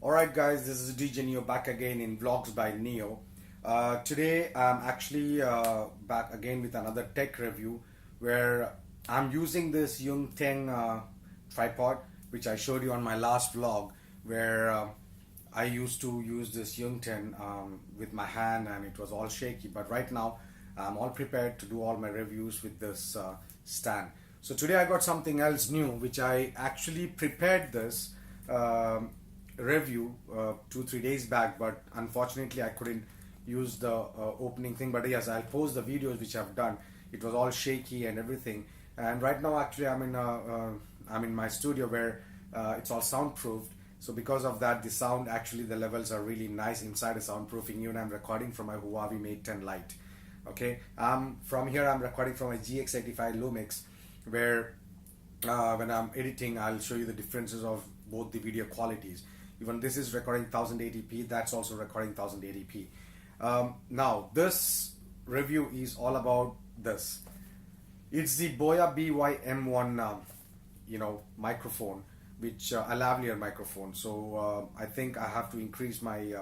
Alright guys, this is DJ Neo back again in Vlogs by Neo. Today I'm actually back again with another tech review where I'm using this Yongteng tripod which I showed you on my last vlog, where I used to use this Yongteng with my hand and it was all shaky, but right now I'm all prepared to do all my reviews with this stand. So today I got something else new which I actually prepared this review 2-3 days back, but unfortunately I couldn't use the opening thing. But yes, I'll post the videos which I've done. It was all shaky and everything, and right now actually I'm in my studio where it's all soundproofed. So because of that, the sound, actually the levels are really nice inside the soundproofing. Even I'm recording from my Huawei Mate 10 Lite. Okay, from here I'm recording from a GX85 Lumix, where when I'm editing I'll show you the differences of both the video qualities. Even this is recording 1080p, that's also recording 1080p. Now this review is all about this. It's the Boya BY-M1 microphone, which a lavalier microphone. So I think I have to increase my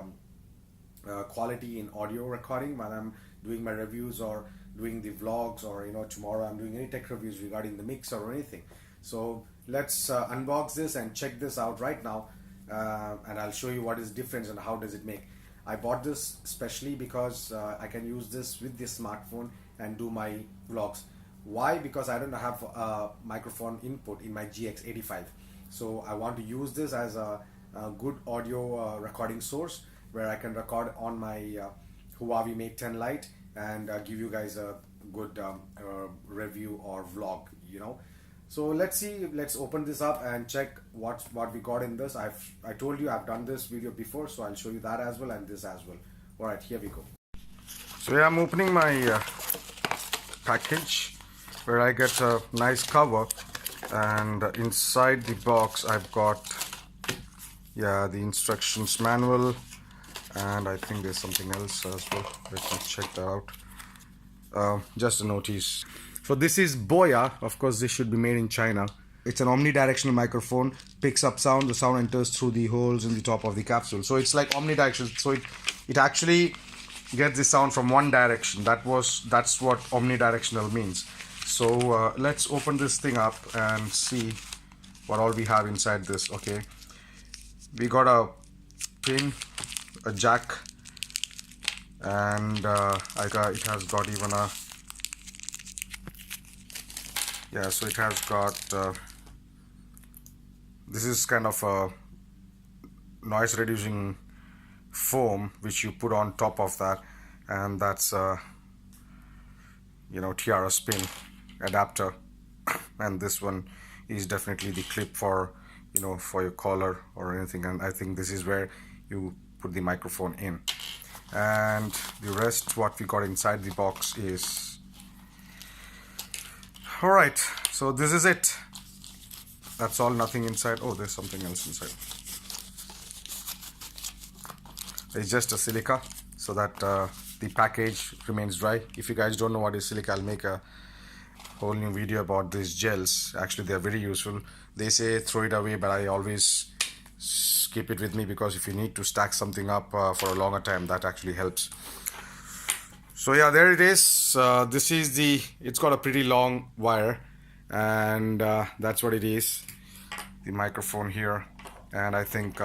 quality in audio recording when I'm doing my reviews or doing the vlogs, or tomorrow I'm doing any tech reviews regarding the mixer or anything. So let's unbox this and check this out right now, and I'll show you what is different and how does it make. I bought this specially because I can use this with this smartphone and do my vlogs. Why? Because I don't have a microphone input in my GX85, so I want to use this as a good audio recording source where I can record on my Huawei Mate 10 Lite and give you guys a good review or vlog. So let's open this up and check what we got in this. I told you I've done this video before, so I'll show you that as well and this as well. Alright, here we go. So yeah, I'm opening my package where I get a nice cover, and inside the box I've got the instructions manual, and I think there's something else as well. Let me check that out. Just a notice. So this is Boya. Of course, this should be made in China. It's an omnidirectional microphone. Picks up sound. The sound enters through the holes in the top of the capsule. So it's like omnidirectional. So it actually gets the sound from one direction. That's what omnidirectional means. So let's open this thing up and see what all we have inside this. Okay, we got a pin, a jack, and it has got even a so it has got this is kind of a noise reducing foam which you put on top of that, and that's tiara spin adapter, and this one is definitely the clip for for your collar or anything, and I think this is where you put the microphone in. And the rest, what we got inside the box is alright. So this is it. That's all, nothing inside. Oh, there's something else inside. It's just a silica so that the package remains dry. If you guys don't know what is silica, I'll make a whole new video about these gels. Actually, they're very useful. They say throw it away, but I always keep it with me because if you need to stack something up for a longer time, that actually helps. So yeah, there it is. This is it's got a pretty long wire, and that's what it is, the microphone here, and I think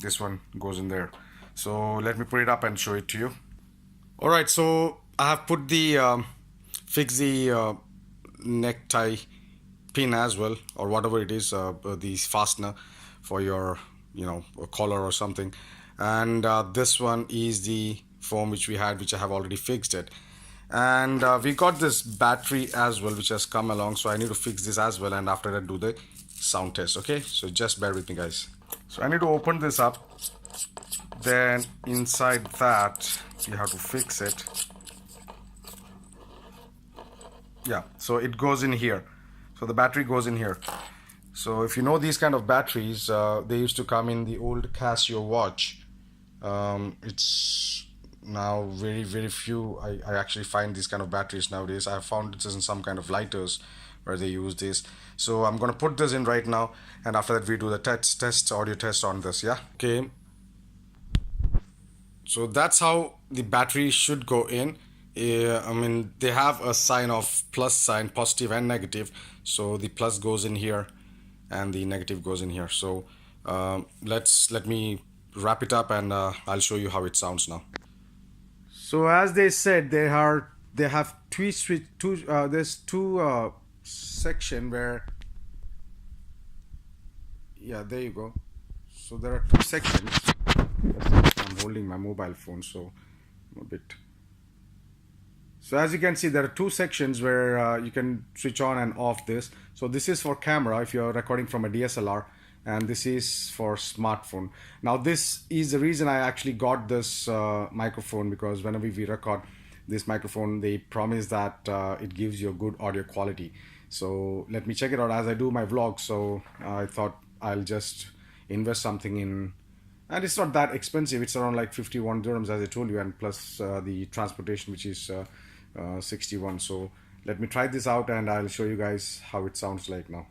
this one goes in there. So let me put it up and show it to you. Alright, so I have put the fix the necktie pin as well, or whatever it is, the fastener for your a collar or something, and this one is the foam which we had, which I have already fixed it. And we got this battery as well which has come along, so I need to fix this as well, and after that do the sound test. Okay, so just bear with me guys. So I need to open this up, then inside that you have to fix it. Yeah, so it goes in here. So the battery goes in here. So if you know these kind of batteries, they used to come in the old Casio watch. It's now very few I actually find these kind of batteries nowadays. I have found this in some kind of lighters where they use this. So I'm gonna put this in right now, and after that we do the audio test on this. Yeah, okay. So that's how the battery should go in. I mean, they have a sign of plus sign, positive and negative. So the plus goes in here and the negative goes in here. So let me wrap it up, and I'll show you how it sounds now. So as they said, they have there's two section where, yeah, there you go. So there are two sections. I'm holding my mobile phone, so I'm a bit. So as you can see, there are two sections where you can switch on and off this. So this is for camera if you're recording from a DSLR, and this is for smartphone. Now this is the reason I actually got this microphone, because whenever we record this microphone, they promise that it gives you a good audio quality. So let me check it out as I do my vlog. So I thought I'll just invest something in, and it's not that expensive. It's around like 51 dirhams as I told you, and plus the transportation, which is 61. So let me try this out and I'll show you guys how it sounds like now.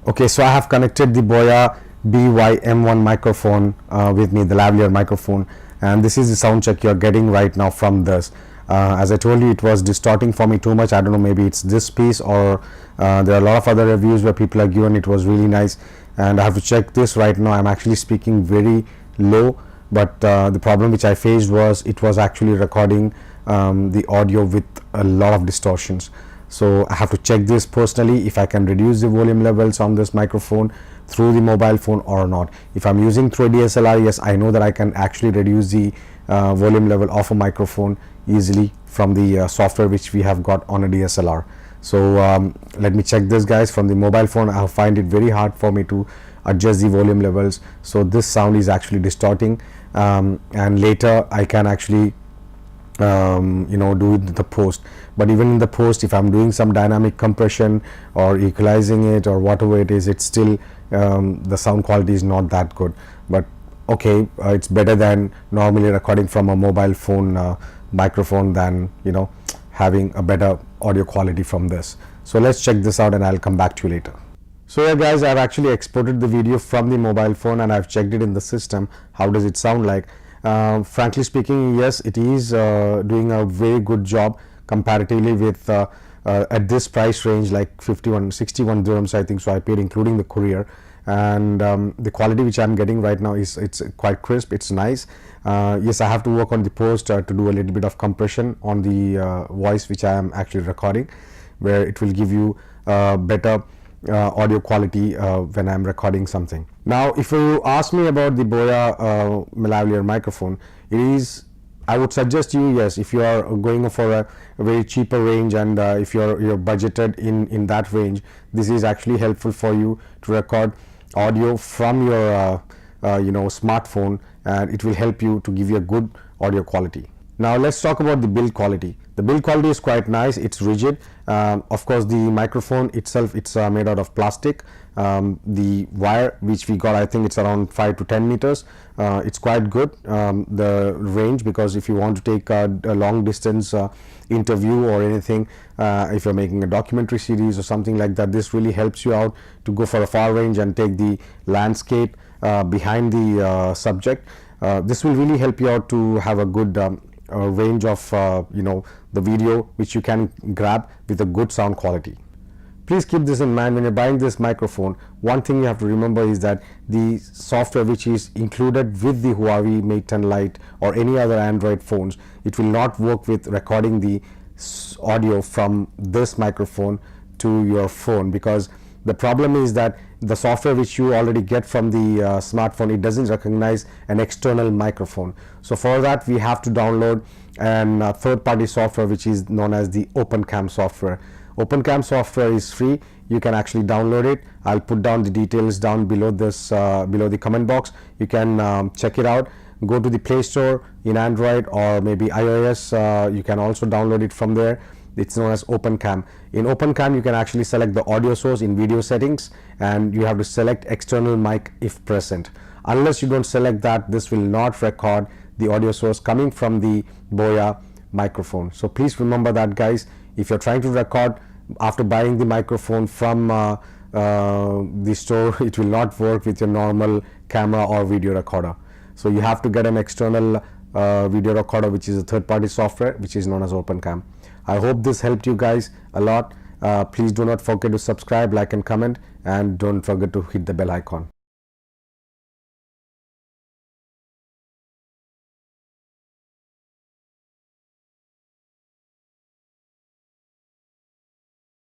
Okay, so I have connected the Boya BY-M1 microphone with me, the Lavelier microphone, and this is the sound check you're getting right now from this. As I told you, it was distorting for me too much. I don't know, maybe it's this piece, or there are a lot of other reviews where people are given it was really nice, and I have to check this right now. I'm actually speaking very low, but the problem which I faced was it was actually recording the audio with a lot of distortions. So I have to check this personally if I can reduce the volume levels on this microphone through the mobile phone or not. If I'm using through a DSLR, yes, I know that I can actually reduce the volume level of a microphone easily from the software which we have got on a DSLR. So let me check this, guys. From the mobile phone, I find it very hard for me to adjust the volume levels. So this sound is actually distorting, and later I can actually do the post. But even in the post, if I'm doing some dynamic compression or equalizing it or whatever it is, it's still the sound quality is not that good. But okay, it's better than normally recording from a mobile phone microphone than having a better audio quality from this. So let's check this out and I'll come back to you later. So yeah, guys, I've actually exported the video from the mobile phone and I've checked it in the system. How does it sound like? Frankly speaking, yes, it is doing a very good job comparatively with at this price range, like 61 dirhams, I think so I paid, including the courier. And the quality which I'm getting right now is it's quite crisp, it's nice. Yes, I have to work on the post to do a little bit of compression on the voice which I am actually recording, where it will give you better audio quality when I'm recording something. Now if you ask me about the Boya Lavalier microphone, I would suggest you, yes, if you are going for a very cheaper range, and if you're budgeted in that range, this is actually helpful for you to record audio from your smartphone, and it will help you to give you a good audio quality. Now let's talk about the build quality. The build quality is quite nice. It's rigid. Of course, the microphone itself, it's made out of plastic. The wire which we got, I think it's around 5 to 10 meters. It's quite good, the range, because if you want to take a long distance interview or anything, if you're making a documentary series or something like that, this really helps you out to go for a far range and take the landscape behind the subject. This will really help you out to have a good range of the video which you can grab with a good sound quality. Please keep this in mind when you're buying this microphone. One thing you have to remember is that the software which is included with the Huawei Mate 10 Lite or any other Android phones, it will not work with recording the audio from this microphone to your phone, because the problem is that the software which you already get from the smartphone, it doesn't recognize an external microphone. So for that we have to download a third-party software which is known as the OpenCam software. OpenCam software is free. You can actually download it. I'll put down the details down below this, below the comment box. You can check it out. Go to the Play Store in Android or maybe iOS. You can also download it from there. It's known as OpenCam. In OpenCam, you can actually select the audio source in video settings, and you have to select external mic if present. Unless you don't select that, this will not record the audio source coming from the Boya microphone. So please remember that, guys. If you're trying to record after buying the microphone from the store, it will not work with your normal camera or video recorder. So you have to get an external video recorder, which is a third-party software, which is known as OpenCam. I hope this helped you guys a lot. Please do not forget to subscribe, like and comment, and don't forget to hit the bell icon.